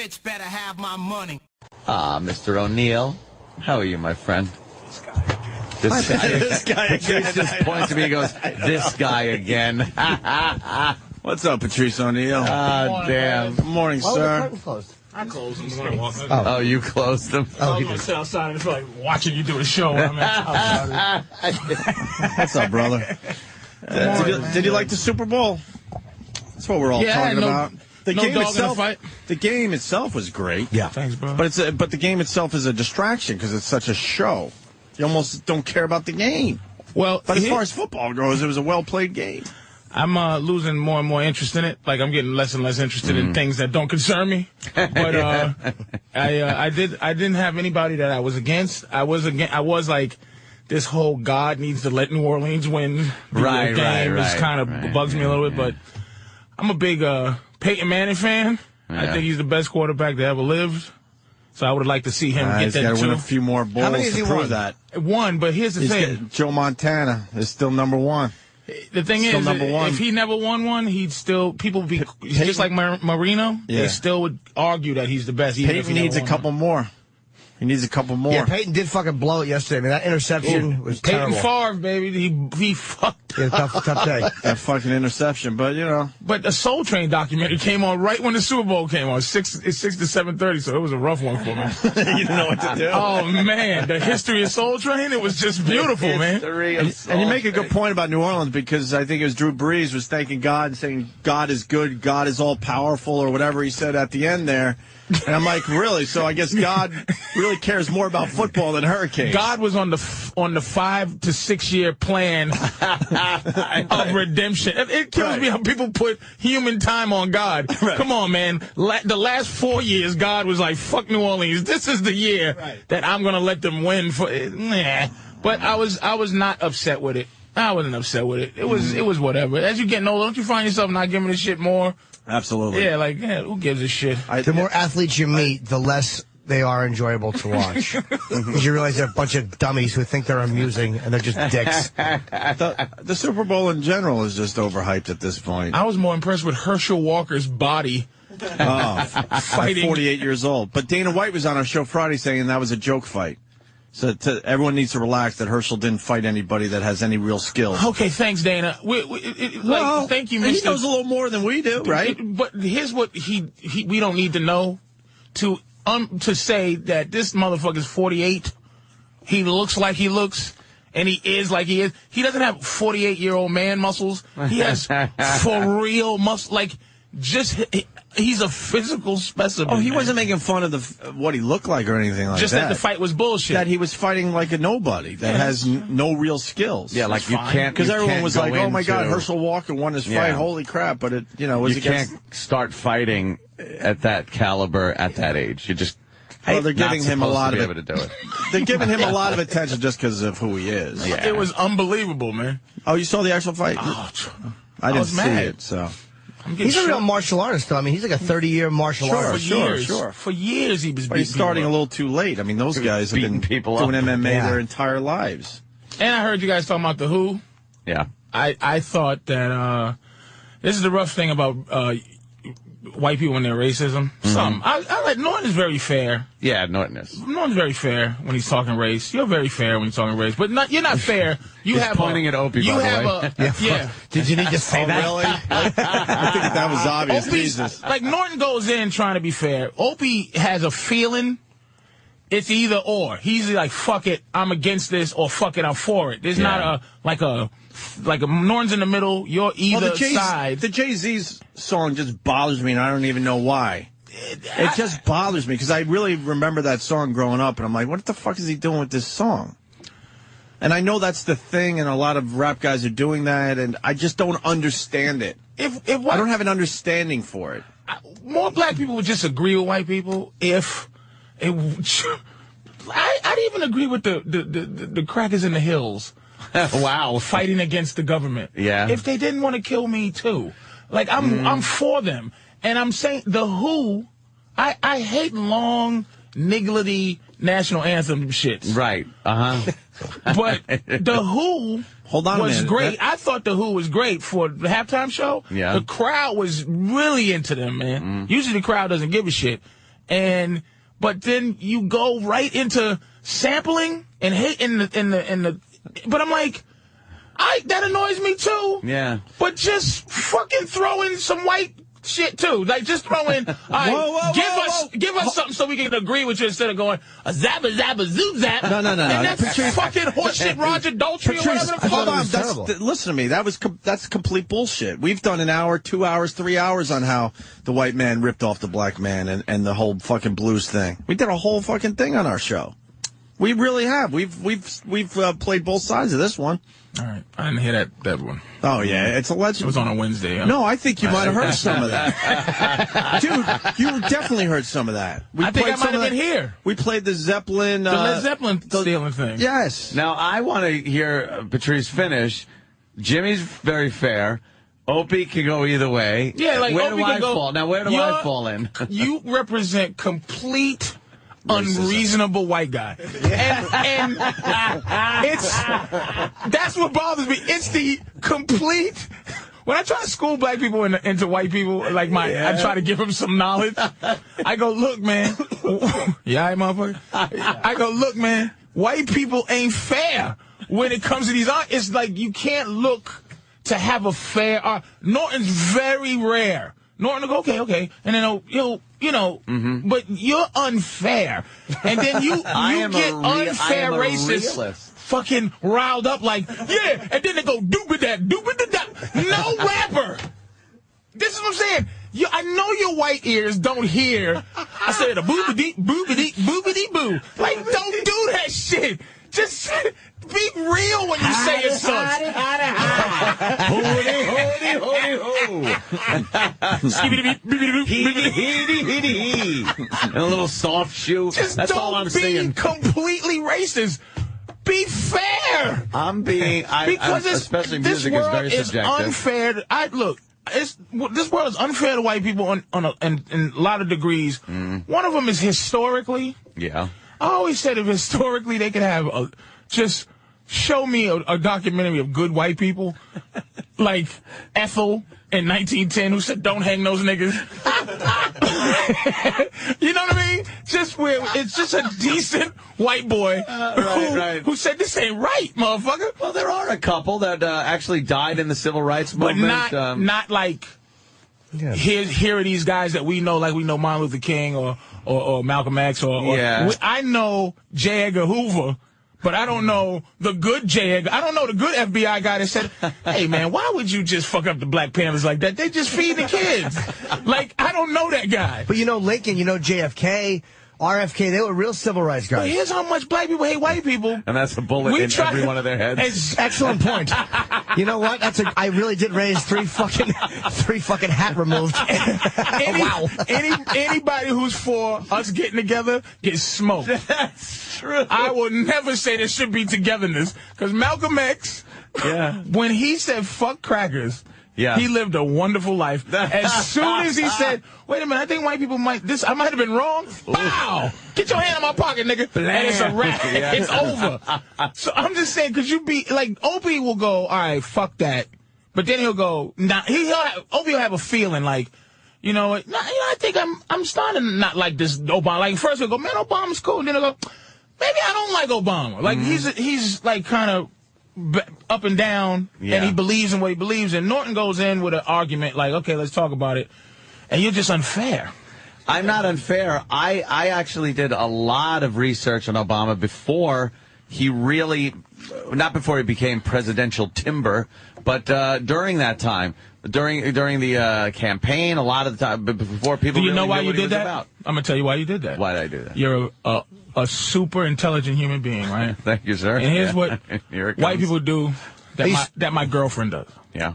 bitch better have my money. Mr. O'Neal, how are you, my friend? This guy again. Patrice just points to me and goes, this guy again. What's up, Patrice O'Neal? Damn. Good morning, sir. I closed them. Oh, you closed them? I was going to sit outside and feel like watching you do the show when I'm outside. What's up, brother? Did you like the Super Bowl? That's what we're all talking about. The game itself was great. Yeah, thanks, bro. But the game itself is a distraction because it's such a show. You almost don't care about the game. Well, but as far as football goes, it was a well-played game. I'm losing more and more interest in it. Like, I'm getting less and less interested in things that don't concern me. But I didn't have anybody that I was against. I was like, this whole God needs to let New Orleans win the game. This kind of bugs me a little bit. But I'm a big Peyton Manning fan. Yeah. I think he's the best quarterback that ever lived. So I would like to see him get that. He's got to win a few more balls to prove that. One, but here's the thing. Joe Montana is still number one. The thing is, if he never won one, he'd still, people would be, just like Marino, they still would argue that he's the best. Peyton needs a couple more. He needs a couple more. Yeah, Peyton did fucking blow it yesterday. I mean, that interception was terrible. Peyton Favre, baby, he fucked. Yeah, tough day. That fucking interception, but you know. But the Soul Train documentary came on right when the Super Bowl came on, 6 to 7:30, so it was a rough one for me. You didn't know what to do. Oh man, the history of Soul Train, it was just beautiful, man. And you make a good point about New Orleans because I think it was Drew Brees was thanking God and saying God is good, God is all powerful, or whatever he said at the end there. And I'm like, really? So I guess God really cares more about football than hurricanes. God was on the 5 to 6 year plan of redemption. It kills me how people put human time on God. Right. Come on, man. The last 4 years, God was like, fuck New Orleans. This is the year that I'm going to let them win. But I was not upset with it. I wasn't upset with it. It was whatever. As you get older, don't you find yourself not giving a shit more? Absolutely. Yeah, like, who gives a shit? The more athletes you meet, the less they are enjoyable to watch. Because you realize they're a bunch of dummies who think they're amusing, and they're just dicks. The Super Bowl in general is just overhyped at this point. I was more impressed with Herschel Walker's body. Fighting. 48 years old. But Dana White was on our show Friday saying that was a joke fight. So everyone needs to relax that Herschel didn't fight anybody that has any real skills. Okay, thanks, Dana. Thank you, Mr. He knows a little more than we do, right? But here's what we don't need to know to say that this motherfucker's 48. He looks like he looks, and he is like he is. He doesn't have 48-year-old man muscles. He has for real muscle, like just. He's a physical specimen. Oh, he wasn't making fun of what he looked like or anything like that. Just that the fight was bullshit. That he was fighting like a nobody that has no real skills. Yeah, like you can't. Because everyone was like, "Oh my God, Herschel Walker won his fight! Holy crap!" But it, was you can't start fighting at that caliber at that age. You just. Well, they're giving him a lot of able to do it. They're giving him a lot of attention just because of who he is. Yeah. It was unbelievable, man. Oh, you saw the actual fight? Oh, I didn't see it, so. He's a real martial artist, though. I mean, he's like a 30-year martial artist. Sure. For years, he was. But he's starting a little too late. I mean, those guys have been doing MMA their entire lives. And I heard you guys talking about the Who. Yeah. I thought that this is the rough thing about white people and their racism. I like Norton is very fair. Yeah, Norton is. Norton's very fair when he's talking race. You're very fair when you're talking race, but you're not fair. You have pointing at Opie. By the way. Yeah. Did you need to say that? Really? I think that was obvious. Jesus. Like Norton goes in trying to be fair. Opie has a feeling. It's either or. He's like, fuck it, I'm against this, or fuck it, I'm for it. There's not a Norton's in the middle. You're either side. The Jay-Z's song just bothers me, and I don't even know why. It just bothers me, because I really remember that song growing up, and I'm like, what the fuck is he doing with this song? And I know that's the thing, and a lot of rap guys are doing that, and I just don't understand it. I don't have an understanding for it. More black people would just agree with white people if... I'd even agree with the crackers in the hills. Wow. Fighting against the government. Yeah. If they didn't want to kill me, too. Like, I'm for them. And I'm saying the Who, I hate long, niggledy national anthem shit. Right. Uh-huh. But the Who was great. I thought the Who was great for the halftime show. Yeah. The crowd was really into them, man. Usually the crowd doesn't give a shit. But then you go right into sampling and hate in the. But I'm like, that annoys me too. Yeah. But just fucking throw in some white shit too. Like just throw in. Give us something so we can agree with you instead of going a zappa zappa zoop zap. No. And that's fucking horseshit Roger Daltrey or whatever the fuck. Hold on. Listen to me. That's complete bullshit. We've done an hour, 2 hours, 3 hours on how the white man ripped off the black man and the whole fucking blues thing. We did a whole fucking thing on our show. We really have. We've played both sides of this one. All right, I didn't hear that one. Oh yeah, it's a legend. It was on a Wednesday. No, I think you might have heard some of that, dude. You definitely heard some of that. I think I might have been here. We played the Zeppelin, the Led Zeppelin stealing thing. Yes. Now I want to hear Patrice finish. Jimmy's very fair. Opie can go either way. Yeah, like where Opie do I go, fall? Now where do I fall in? You represent complete unreasonable white guy. And that's what bothers me. It's the complete. When I try to school black people into white people, like I try to give them some knowledge. I go, look, man. Yeah, motherfucker. I go, look, man. White people ain't fair when it comes to these art. It's like you can't look to have a fair art. Norton's very rare. Norton will go, okay, and then he'll but you're unfair. And then you get unfair racist fucking riled up like, yeah, and then they go, doop-a-da. No rapper. This is what I'm saying. I know your white ears don't hear. I said a boobity, boobity, boobity, boo. Like, don't do that shit. Just be real when you say it, son. Hoody, and a little soft shoe. Just That's all I'm saying. Completely racist. Be fair. Because especially music is very subjective. This world is unfair. Look. This world is unfair to white people in a lot of degrees. One of them is historically. Yeah. I always said if historically they could have just show me a documentary of good white people, like Ethel in 1910 who said don't hang those niggas. You know what I mean? Just where it's just a decent white boy who said this ain't right, motherfucker. Well, there are a couple that actually died in the civil rights movement. But not like here are these guys that we know, like we know Martin Luther King or Malcolm X I know J. Edgar Hoover, but I don't know the good J. Edgar. I don't know the good FBI guy that said, hey, man, why would you just fuck up the Black Panthers like that? They just feed the kids. Like, I don't know that guy. But you know Lincoln, you know JFK, RFK, they were real civil rights guys. But here's how much black people hate white people. And that's a bullet in every one of their heads. Excellent point. You know what? I really did raise three fucking hat removed. Wow. Anybody who's for us getting together gets smoked. That's true. I will never say there should be togetherness. Because Malcolm X, when he said fuck crackers, he lived a wonderful life. As soon as he said, wait a minute, I think white people I might have been wrong. Pow! Get your hand in my pocket, nigga. And it's a wrap. It's over. So I'm just saying, because you be, like, Opie will go, all right, fuck that. But then he'll go, Opie will have a feeling like, you know, I think I'm starting to not like this Obama. Like, first he'll go, man, Obama's cool. And then he'll go, maybe I don't like Obama. Like, he's like kind of up and down, and he believes in what he believes in. Norton goes in with an argument like, okay, let's talk about it, and you're just unfair. I'm not unfair. I actually did a lot of research on Obama before he not before he became presidential timber, but during that time, during the campaign, a lot of the time, before people. Do you really know why knew you what he did was that? About. I'm gonna tell you why you did that. Why did I do that? You're a super intelligent human being, right? Thank you, sir. And here's what white people do that my girlfriend does. Yeah.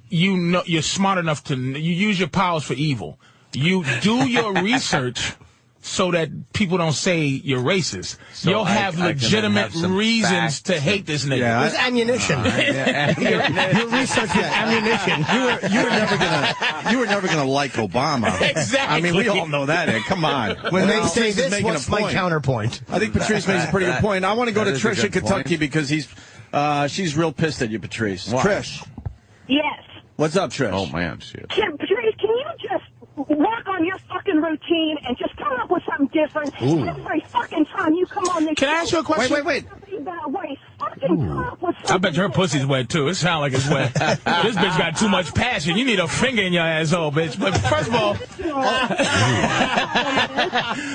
You know, you're smart enough you use your powers for evil. You do your research so that people don't say you're racist. So you'll have legitimate reasons to hate this nigga. Yeah, there's ammunition. Your research is ammunition. You were never gonna like Obama. Exactly. I mean, we all know that. Come on. When they say this, what's my counterpoint? I think Patrice makes a pretty good point. I want to go to Trish in Kentucky because she's real pissed at you, Patrice. Why? Trish. Yes. What's up, Trish? Oh man, shit. Patrice, can you just work on your fucking fucking routine and just come up with something different every fucking time you come on this Can I show. ask you a question? Wait. I bet your pussy's wet, too. It sounds like it's wet. This bitch got too much passion. You need a finger in your asshole, bitch. But first of all,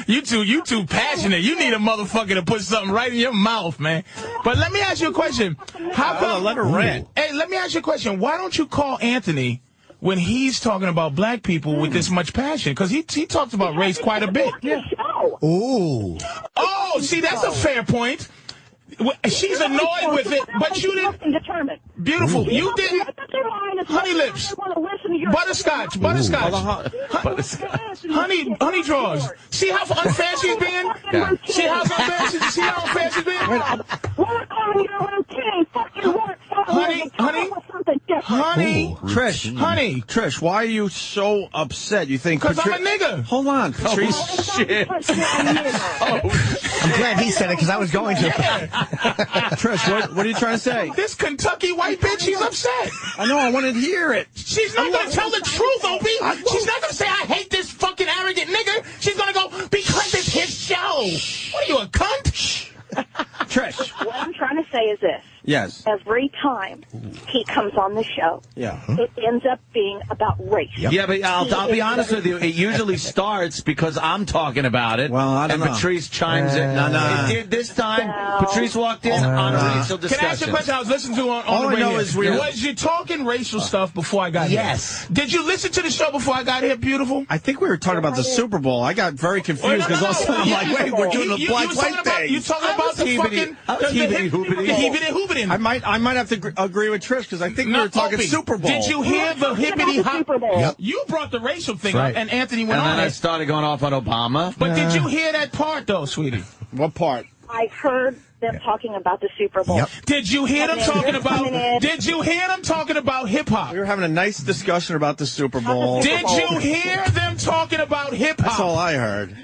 you too passionate. You need a motherfucker to put something right in your mouth, man. But let me ask you a question. How come? Let her rant. Hey, let me ask you a question. Why don't you call Anthony when he's talking about black people with this much passion? Because he talks about race quite a bit. Yeah. Ooh. Oh, see, that's a fair point. She's annoyed with it, but you didn't. Beautiful. You didn't. Honey lips. Butterscotch. Honey draws. See how unfair she's being? Yeah. See how unfair she's being? Honey. Trish, why are you so upset? You think? Because I'm a nigga. Hold on, Patrice. Shit. I'm glad he said it because I was going to. Trish, what are you trying to say? This Kentucky white bitch, she's upset. I know, I wanted to hear it. She's not going to tell the truth, Opie. She's not going to say, I hate this fucking arrogant nigga. She's going to go, because it's his show. What are you, a cunt? Trish. What I'm trying to say is this. Yes. Every time he comes on the show, it ends up being about race. Yep. Yeah, but I'll be honest with you. It usually starts because I'm talking about it. Well, I don't know. Patrice chimes in. No. It did this time. Patrice walked in on a racial discussion. Can I ask you a question? I was listening to on All the radio. I know is was you talking racial stuff before I got here? Yes. Did you listen to the show before I got here, beautiful? I think we were talking about the Super Bowl. I got very confused because all of a sudden I'm like, wait, we're doing the black-white thing. You talking about the fucking... Hibbity-hoopity. I might have to agree with Trish because I think we were talking Opie, Super Bowl. Did you hear the hippity hop? Yep. You brought the racial thing up, and Anthony went And on then I it. started going off on Obama. But did you hear that part, though, sweetie? What part? I heard them talking about the Super Bowl. Yep. Did you hear them talking about? Did you hear them talking about hip hop? We were having a nice discussion about the Super Bowl. Did you hear them talking about hip hop? That's all I heard.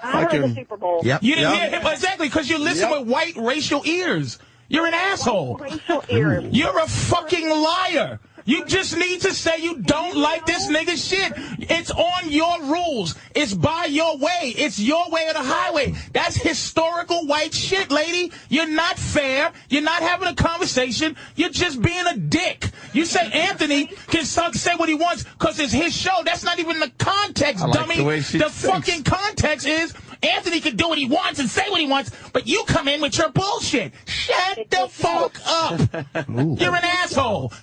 I heard the Super Bowl. Yep. You didn't hear hip hop exactly because you listen with white racial ears. You're an asshole. Racial ears. You're a fucking liar. You just need to say you don't like this nigga's shit. It's on your rules. It's by your way. It's your way or the highway. That's historical white shit, lady. You're not fair. You're not having a conversation. You're just being a dick. You say Anthony can say what he wants because it's his show. That's not even the context, dummy. The fucking context is Anthony can do what he wants and say what he wants, but you come in with your bullshit. Shut the fuck up. You're an asshole.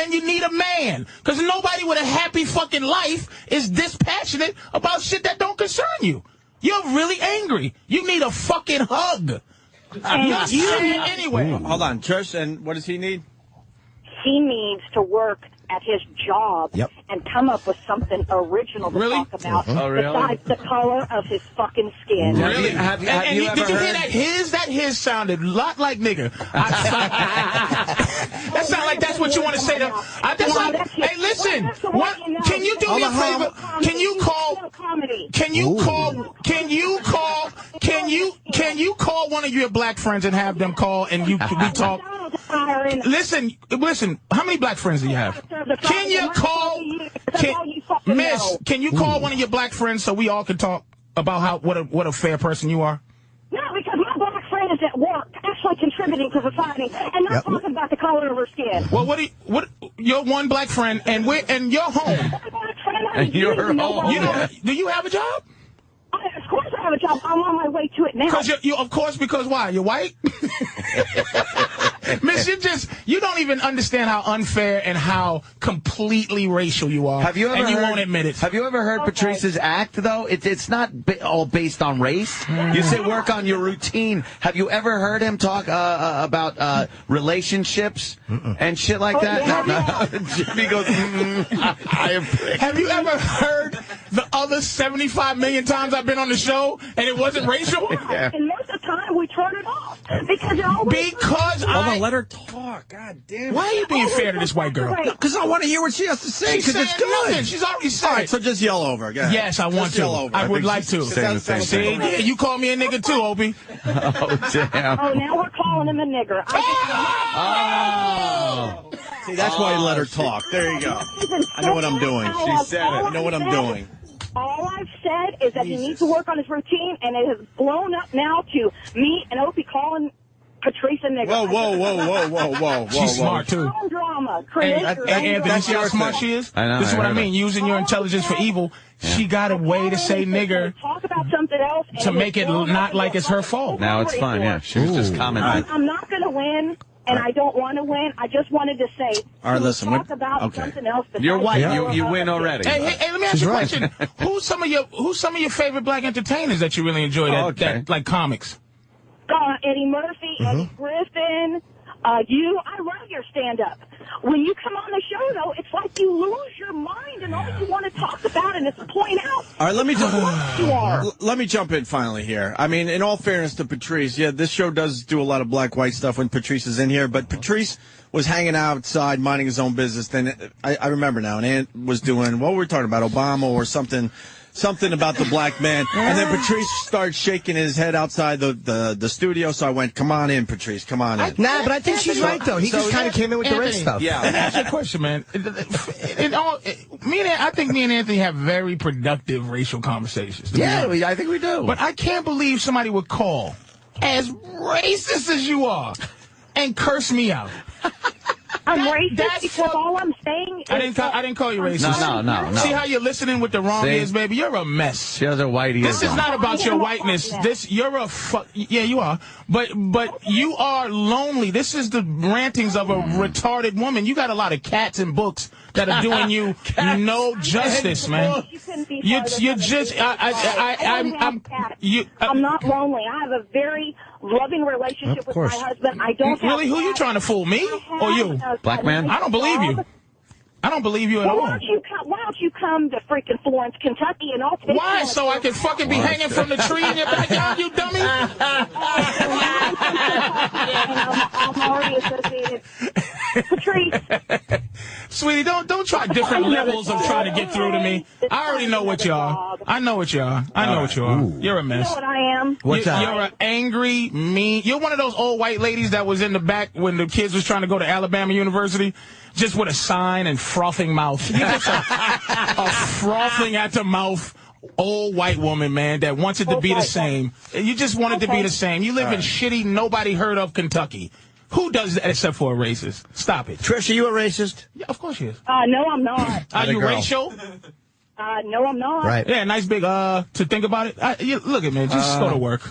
And you need a man. Because nobody with a happy fucking life is this passionate about shit that don't concern you. You're really angry. You need a fucking hug. You're sad anyway. Hold on, Trish, and what does he need? He needs to work at his job and come up with something original to talk about besides the color of his fucking skin. Really? Did you hear that? His sounded a lot like nigga. That sounds like that's what you want to say to. Hey, listen. Can you do me a favor? Can you call one of your black friends and have them call and we talk? Listen. How many black friends do you have? Can you call, Miss? Can you call one of your black friends so we all can talk about what a fair person you are? No, because my black friend is at work, actually contributing to society, and not talking about the color of her skin. Well, what? Your one black friend, and you're home. And you're home. Do you have a job? Of course I have a job. I'm on my way to it now. Because why? You're white? Miss, you don't even understand how unfair and how completely racial you are. You won't admit it. Have you ever heard Patrice's act, though? It's not all based on race. You say work on your routine. Have you ever heard him talk about relationships and shit like that? Yeah. Jimmy goes, Have you ever heard the other 75 million times I've been on the show and it wasn't racial? Yeah. And most of the time we turn it off because Hold on, let her talk. God damn it. Why are you being fair to this white girl? Because I want to hear what she has to say. She's Because it's saying good. nothing. She's already said All right, it. so just yell over. Go ahead. Yes, I want to. Yell over. I would like to. Saying the same See, thing. you call me a nigga too, Opie. Oh, damn. Oh, now we're calling him a nigger. See, that's why you let her talk. There you go. I know what I'm doing. She said it. I know what I'm doing. All I've said is that he needs to work on his routine, and it has blown up now to me and Opie calling Patrice a nigger. Whoa. She's smart, too. Drama. And Anthony, see how smart she is? I know. This is what I mean. Using your intelligence for evil. Yeah. She got a way to say nigger talk about something else to make it not like it's her fault. Now it's fine, yeah. She was just commenting. I'm not going to win, and I don't want to win. I just wanted to say, all right, listen, talk about something else. You're white. You win already. Hey, let me ask you a question. Who's some of your favorite black entertainers that you really enjoy that like comics? Eddie Murphy, Eddie Griffin, I love your stand-up. When you come on the show, though, it's like you lose your mind and all you want to talk about and it's point out. All right, let me jump in finally here. I mean, in all fairness to Patrice, yeah, this show does do a lot of black-white stuff when Patrice is in here, but Patrice was hanging outside, minding his own business. Then I remember now, and Ant was doing, what were we talking about, Obama or something about the black man, and then Patrice started shaking his head outside the studio, so I went, come on in, Patrice, come on in. Nah, but I think she's right, though. He just kind of came in with the race stuff. Yeah. Let me ask you a question, man. I think me and Anthony have very productive racial conversations. Yeah, I think we do. But I can't believe somebody would call, as racist as you are, and curse me out. I'm racist because all I'm saying is... I didn't call you racist. No. See how you're listening with the wrong ears, baby? You're a mess. She has her white ears. This is not about your whiteness. Yeah, you are. But you are lonely. This is the rantings of a retarded woman. You got a lot of cats and books that are doing you no justice, man. You're just... I'm not lonely. I have a very loving relationship with my husband. I don't really? Who you trying to fool, me or you? Black man? I don't believe you. I don't believe you at all. Why don't you come to freaking Florence, Kentucky, and I'll take Why? So I can fucking be hanging from the tree in your backyard, you dummy? I'm already associated. Patrice. Sweetie, don't try different levels of trying to get through to me. I already know what you are. I know what you are. You're a mess. You know what I am? You're an angry, mean. You're one of those old white ladies that was in the back when the kids was trying to go to Alabama University, just with a sign and frothing mouth. You're just a frothing at the mouth old white woman, man, that wants it to be the same. You just want it to be the same. You live in shitty, nobody heard of Kentucky. Who does that except for a racist? Stop it. Trish, are you a racist? Yeah, of course she is. No, I'm not. Are you racial? No, I'm not. Right. Yeah, nice big, to think about it. Look at me, just go to work.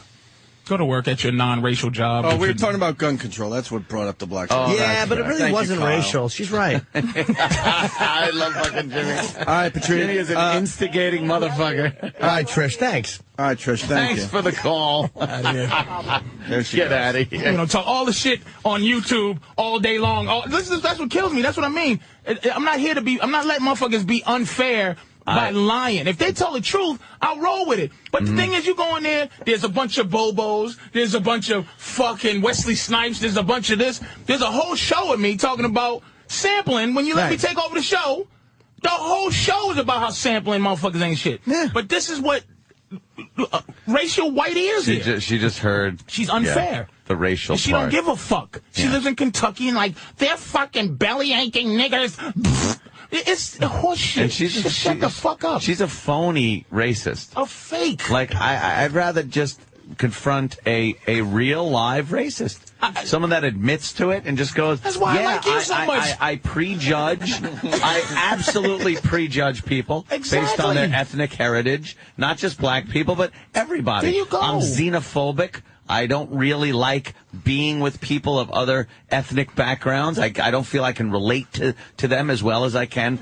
Go to work at your non-racial job. Oh, we were talking about gun control. That's what brought up the black. Yeah, but it really wasn't racial. She's right. I love fucking Jimmy. All right, Patrice. Jimmy is an instigating motherfucker. All right, Trish, thanks. All right, Trish, thanks for the call. Get out of here. You know, talk all the shit on YouTube all day long. That's what kills me. That's what I mean. I'm not letting motherfuckers be unfair by lying. If they tell the truth, I'll roll with it. But the thing is, you go in there's a bunch of Bobos, there's a bunch of fucking Wesley Snipes, there's a bunch of this. There's a whole show of me talking about sampling. When you let me take over the show, the whole show is about how sampling motherfuckers ain't shit. Yeah. But this is what racial white ears she just heard. She's unfair. The racial and she don't give a fuck. She lives in Kentucky and like, they're fucking belly aching niggers. It's horseshit. And shut the fuck up. She's a phony racist. A fake. Like, I'd rather just confront a real live racist. Someone that admits to it and just goes, that's why I like you so much. I prejudge. I absolutely prejudge people based on their ethnic heritage. Not just black people, but everybody. There you go. I'm xenophobic. I don't really like being with people of other ethnic backgrounds. I don't feel I can relate to them as well as I can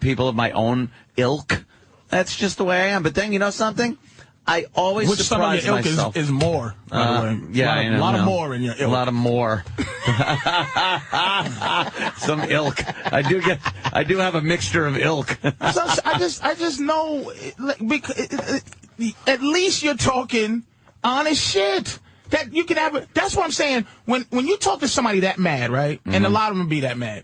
people of my own ilk. That's just the way I am. But then, you know something? I always surprise myself. Which some of your ilk is more, by the way. Yeah, a lot of more in your ilk. A lot of more. Some ilk. I do have a mixture of ilk. I just know, because at least you're talking honest shit. That you can have. That's what I'm saying. When you talk to somebody that mad, right? And a lot of them be that mad.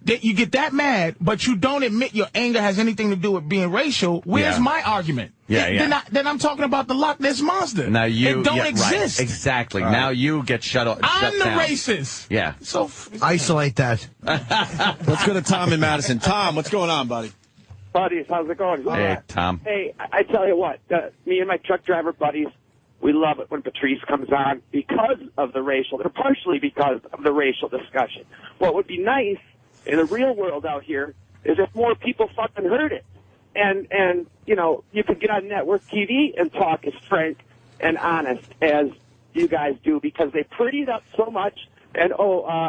That you get that mad, but you don't admit your anger has anything to do with being racial. Where's my argument? Then I'm talking about the Loch Ness Monster. Now it don't exist. Right. Exactly. Right. Now you get shut down. I'm the racist. Yeah. So isolate that. Let's go to Tom in Madison. Tom, what's going on, buddy? Buddies, how's it going? Hey, Tom. Hey, I tell you what, me and my truck driver buddies, we love it when Patrice comes on partially because of the racial discussion. What would be nice in the real world out here is if more people fucking heard it. And you know, you could get on network TV and talk as frank and honest as you guys do, because they pretty it up so much. And,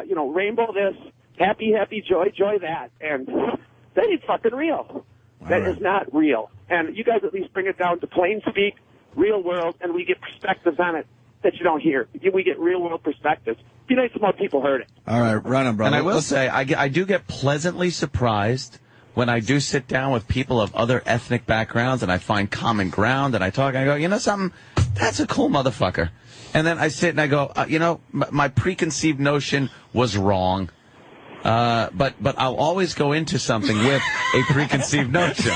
you know, rainbow this, happy, joy that. And that ain't fucking real. That is not real. And you guys at least bring it down to plain speak, real world, and we get perspectives on it that you don't hear. We get real world perspectives. It'd be nice if more people heard it. All right, run it, brother. And I will say, I do get pleasantly surprised when I do sit down with people of other ethnic backgrounds and I find common ground and I talk and I go, you know something? That's a cool motherfucker. And then I sit and I go, you know, my preconceived notion was wrong. But I'll always go into something with a preconceived notion.